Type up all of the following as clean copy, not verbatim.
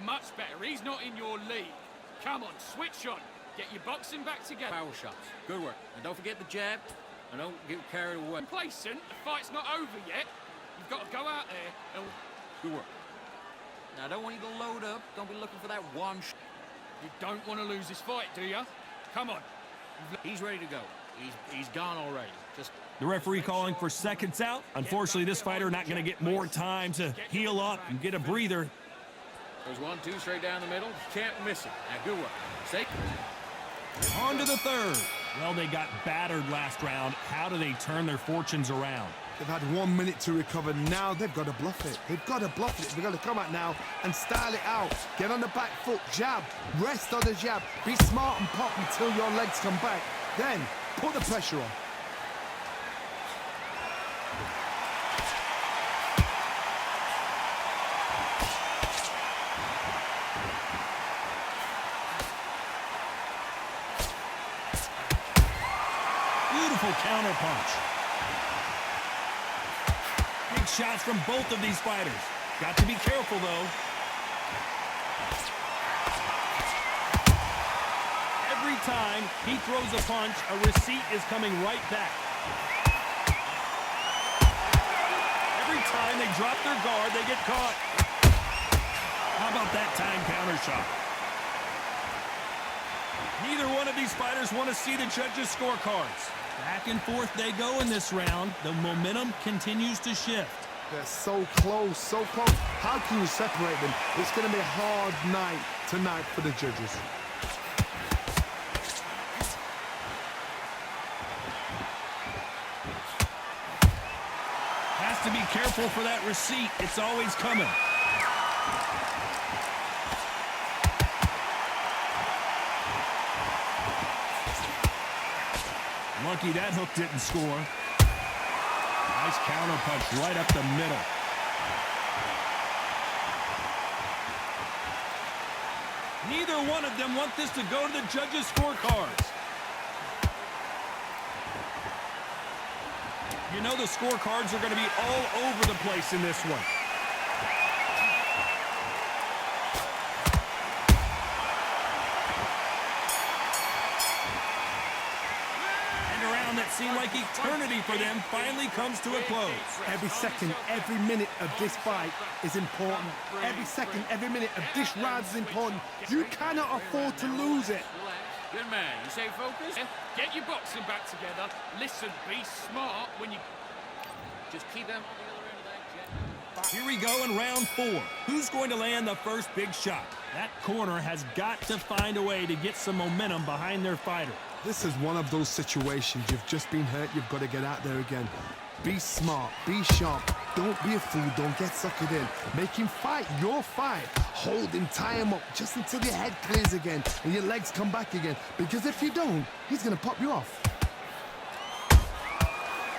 much better. He's not in your league. Come on, switch on. Get your boxing back together. Power shots. Good work. And don't forget the jab. And don't get carried away. Complacent. The fight's not over yet. You've got to go out there and... Good work. Now, I don't want you to load up. Don't be looking for that one shot. You don't want to lose this fight, do you? Come on. He's ready to go. He's gone already. Just... The referee calling for seconds out. Unfortunately, this fighter not going to get more time to heal up and get a breather. There's 1-2 straight down the middle. Can't miss it. Now, good work. Stay. On to the third. Well, they got battered last round. How do they turn their fortunes around? They've had 1 minute to recover. Now they've got to bluff it. They've got to bluff it. They've got to come out now and style it out. Get on the back foot, jab, rest on the jab. Be smart and pop until your legs come back. Then put the pressure on. Beautiful counter punch. Big shots from both of these fighters. Got to be careful, though. Every time he throws a punch, a receipt is coming right back. Every time they drop their guard, they get caught. How about that time counter shot? Neither one of these fighters want to see the judges' scorecards. Back and forth they go in this round. The momentum continues to shift. They're so close, so close. How can you separate them? It's going to be a hard night tonight for the judges. Has to be careful for that receipt. It's always coming. Lucky that hook didn't score. Nice counter punch right up the middle. Neither one of them want this to go to the judges' scorecards. You know the scorecards are going to be all over the place in this one. That seemed like eternity for them finally comes to a close. Every second, every minute of this fight is important. Every second, every minute of this round is important. You cannot afford to lose it. Good man. You stay focused. Get your boxing back together. Listen, be smart when you... Just keep them on the other end of that jet. Here we go in round 4. Who's going to land the first big shot? That corner has got to find a way to get some momentum behind their fighter. This is one of those situations. You've just been hurt. You've got to get out there again. Be smart. Be sharp. Don't be a fool. Don't get suckered in. Make him fight your fight. Hold him. Tie him up just until your head clears again and your legs come back again. Because if you don't, he's going to pop you off.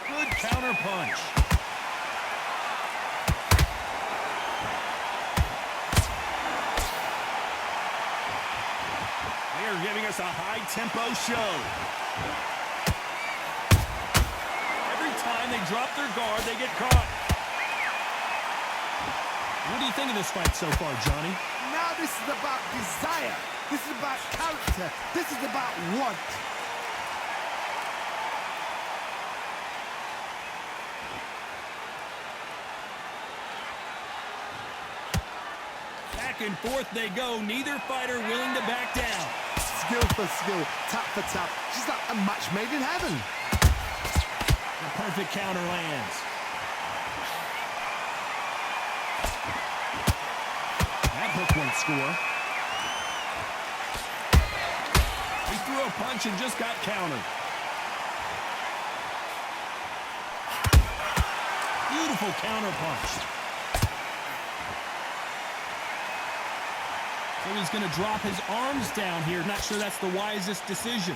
Good counter punch. They're giving us a high-tempo show. Every time they drop their guard, they get caught. What do you think of this fight so far, Johnny? Now this is about desire. This is about character. This is about want. Back and forth they go. Neither fighter willing to back down. Skill for skill, tap for tap. Just like a match made in heaven. The perfect counter lands. That hook won't score. He threw a punch and just got countered. Beautiful counter punch. So he's going to drop his arms down here. Not sure that's the wisest decision.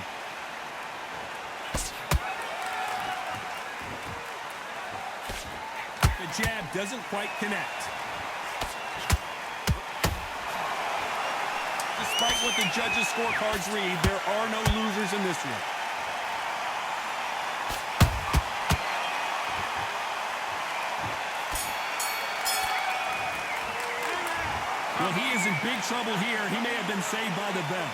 The jab doesn't quite connect. Despite what the judges' scorecards read, there are no losers in this one. Well, he is in big trouble here. He may have been saved by the bell.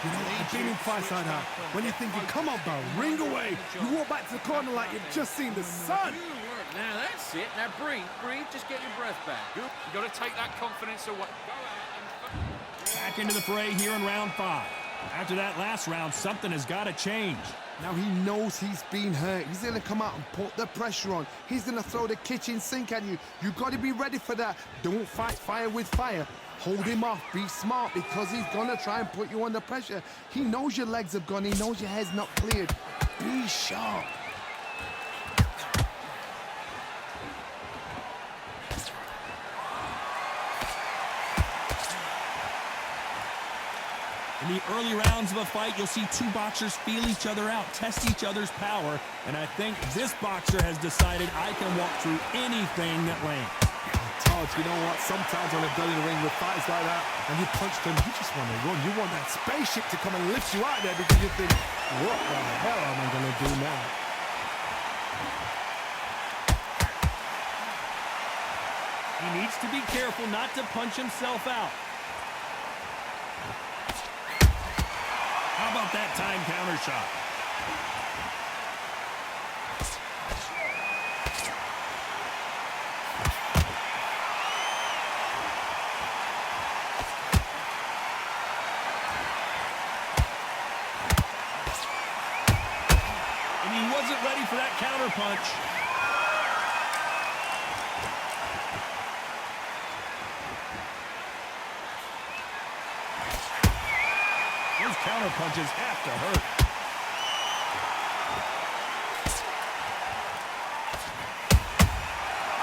You know, I've been in fights like that. When you're thinking, come on, bro, ring away. You walk back to the corner like you've just seen the sun. Now that's it. Now breathe, just get your breath back. Good. You got to take that confidence away. Go out and... Back into the fray here in round 5. After that last round, something has got to change. Now he knows he's been hurt. He's going to come out and put the pressure on. He's going to throw the kitchen sink at you. You got to be ready for that. Don't fight fire with fire. Hold him off. Be smart because he's going to try and put you under pressure. He knows your legs have gone. He knows your head's not cleared. Be sharp. In the early rounds of a fight, you'll see two boxers feel each other out, test each other's power, and I think this boxer has decided I can walk through anything that lands. Todd, you know what? Sometimes when I've done in the ring with fights like that, and you punch them, you just want to run. You want that spaceship to come and lift you out there because you think, what the hell am I going to do now? He needs to be careful not to punch himself out. How about that time counter shot? And he wasn't ready for that counter punch. Those counter punches have to hurt.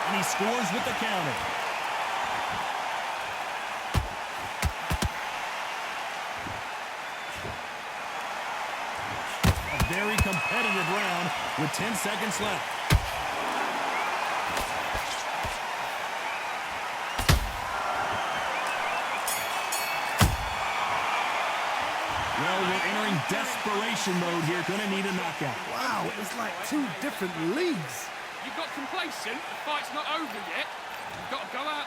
And he scores with the counter. A very competitive round with 10 seconds left. Well, we're entering desperation mode here. Gonna need a knockout. Wow, it was like two different leagues. You got complacent. The fight's not over yet. You've got to go out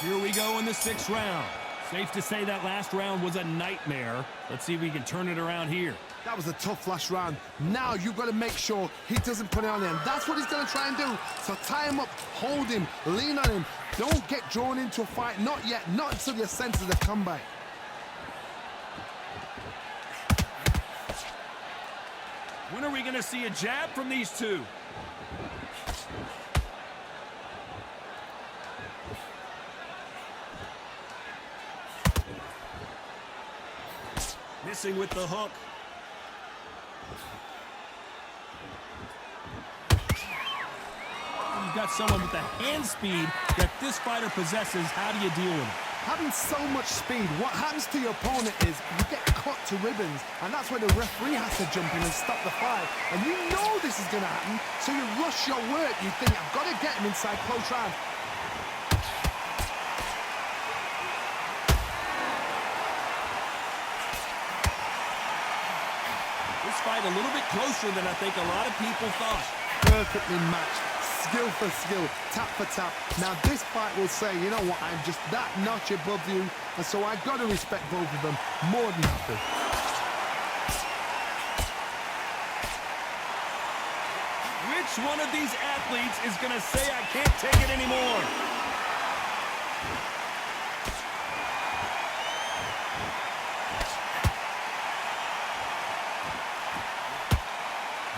there. Here we go in the 6th round. Safe to say that last round was a nightmare. Let's see if we can turn it around here. That was a tough last round. Now you've got to make sure he doesn't put it on him. That's what he's going to try and do. So tie him up, hold him, lean on him. Don't get drawn into a fight. Not yet. Not until your senses have come back. When are we going to see a jab from these two? Missing with the hook. You've got someone with the hand speed that this fighter possesses. How do you deal with it? Having so much speed, what happens to your opponent is you get cut to ribbons, and that's where the referee has to jump in and stop the fight. And you know this is going to happen, so you rush your work. You think, I've got to get him inside close round. This fight a little bit closer than I think a lot of people thought. Perfectly matched. Skill for skill, tap for tap. Now this fight will say, you know what, I'm just that notch above you, and so I've got to respect both of them more than happy. Which one of these athletes is going to say, I can't take it anymore?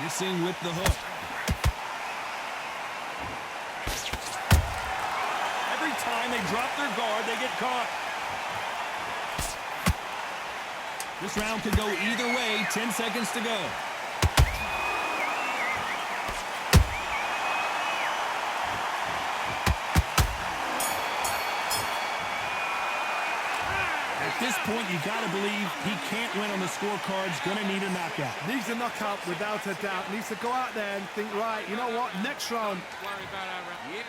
Missing with the hook. Time they drop their guard, they get caught. This round could go either way. 10 seconds to go. At this point, you got to believe he can't win on the scorecards. Gonna need a knockout. Needs a knockout without a doubt. Needs to go out there and think, right, you know what, next round. Worry about our round. Yes.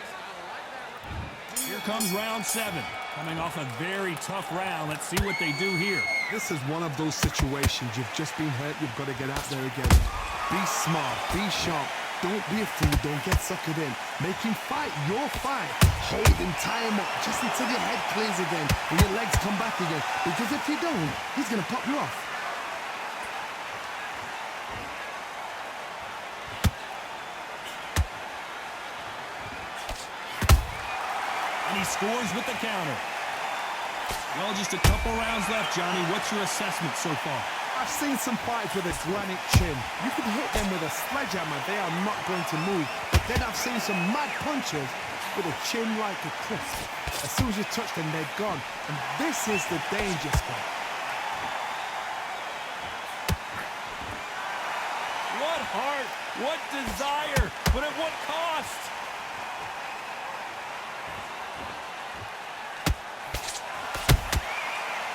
Here comes round 7. Coming off a very tough round. Let's see what they do here. This is one of those situations. You've just been hurt. You've got to get out there again. Be smart. Be sharp. Don't be a fool, don't get suckered in. Make him fight your fight. Hold him, tie him up, just until your head clears again and your legs come back again. Because if you don't, he's gonna pop you off. And he scores with the counter. Well, just a couple rounds left, Johnny. What's your assessment so far? I've seen some fights with a granite chin. You can hit them with a sledgehammer, they are not going to move. But then I've seen some mad punchers with a chin like a crisp. As soon as you touch them, they're gone. And this is the danger spot. What heart, what desire, but at what cost?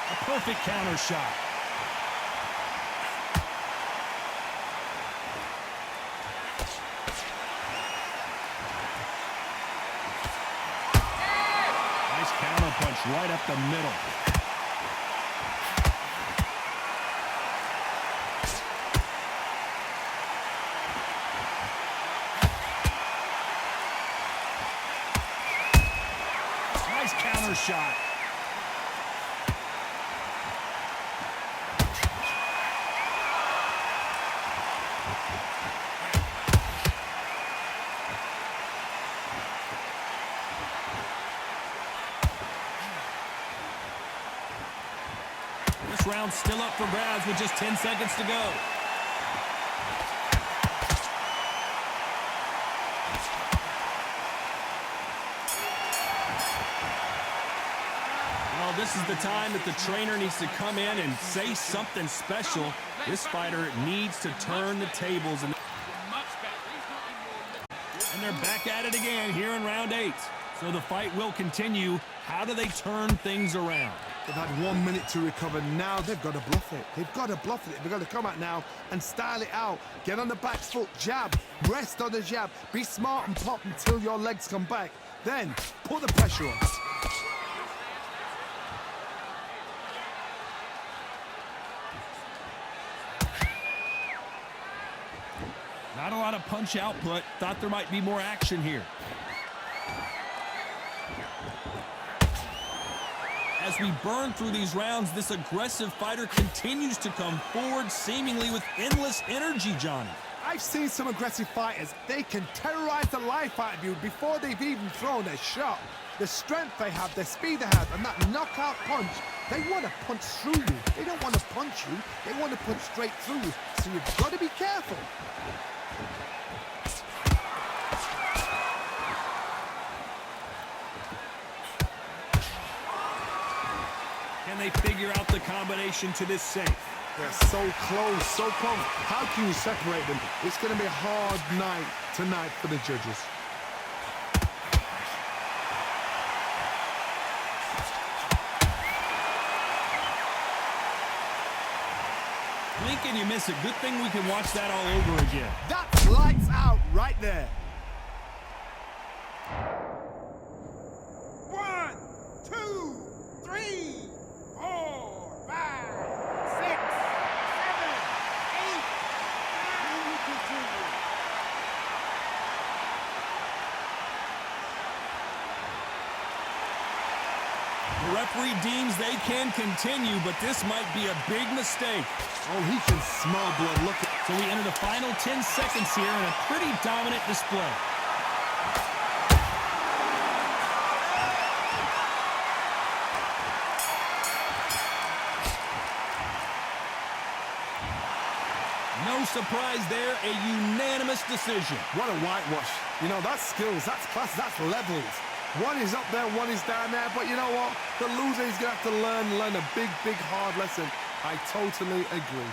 A perfect counter shot. Nice counter punch right up the middle. Nice counter shot. This round's still up for grabs with just 10 seconds to go. Well, this is the time that the trainer needs to come in and say something special. This fighter needs to turn the tables. And they're back at it again here in round 8. So the fight will continue. How do they turn things around? They've had 1 minute to recover. Now they've got to bluff it. They've got to bluff it. They've got to come out now and style it out. Get on the back foot, jab, rest on the jab. Be smart and pop until your legs come back. Then put the pressure on. Not a lot of punch output. Thought there might be more action here. As we burn through these rounds, this aggressive fighter continues to come forward, seemingly with endless energy, Johnny. I've seen some aggressive fighters. They can terrorize the life out of you before they've even thrown a shot. The strength they have, the speed they have, and that knockout punch, they want to punch through you. They don't want to punch you. They want to punch straight through you. So you've got to be careful. Can they figure out the combination to this safe? They're so close, so close. How can you separate them? It's going to be a hard night tonight for the judges. Blink and you miss it. Good thing we can watch that all over again. That's lights out right there. 1, 2, 3, 4, 5, 6, 7, 8, 9, The referee deems they can continue, but this might be a big mistake. Oh, he can smell blood. Look at. So we enter the final 10 seconds here in a pretty dominant display. No surprise there, a unanimous decision. What a whitewash. You know, that's skills, that's class, that's levels. One is up there, one is down there, but you know what? The loser is going to have to learn a big, big, hard lesson. I totally agree.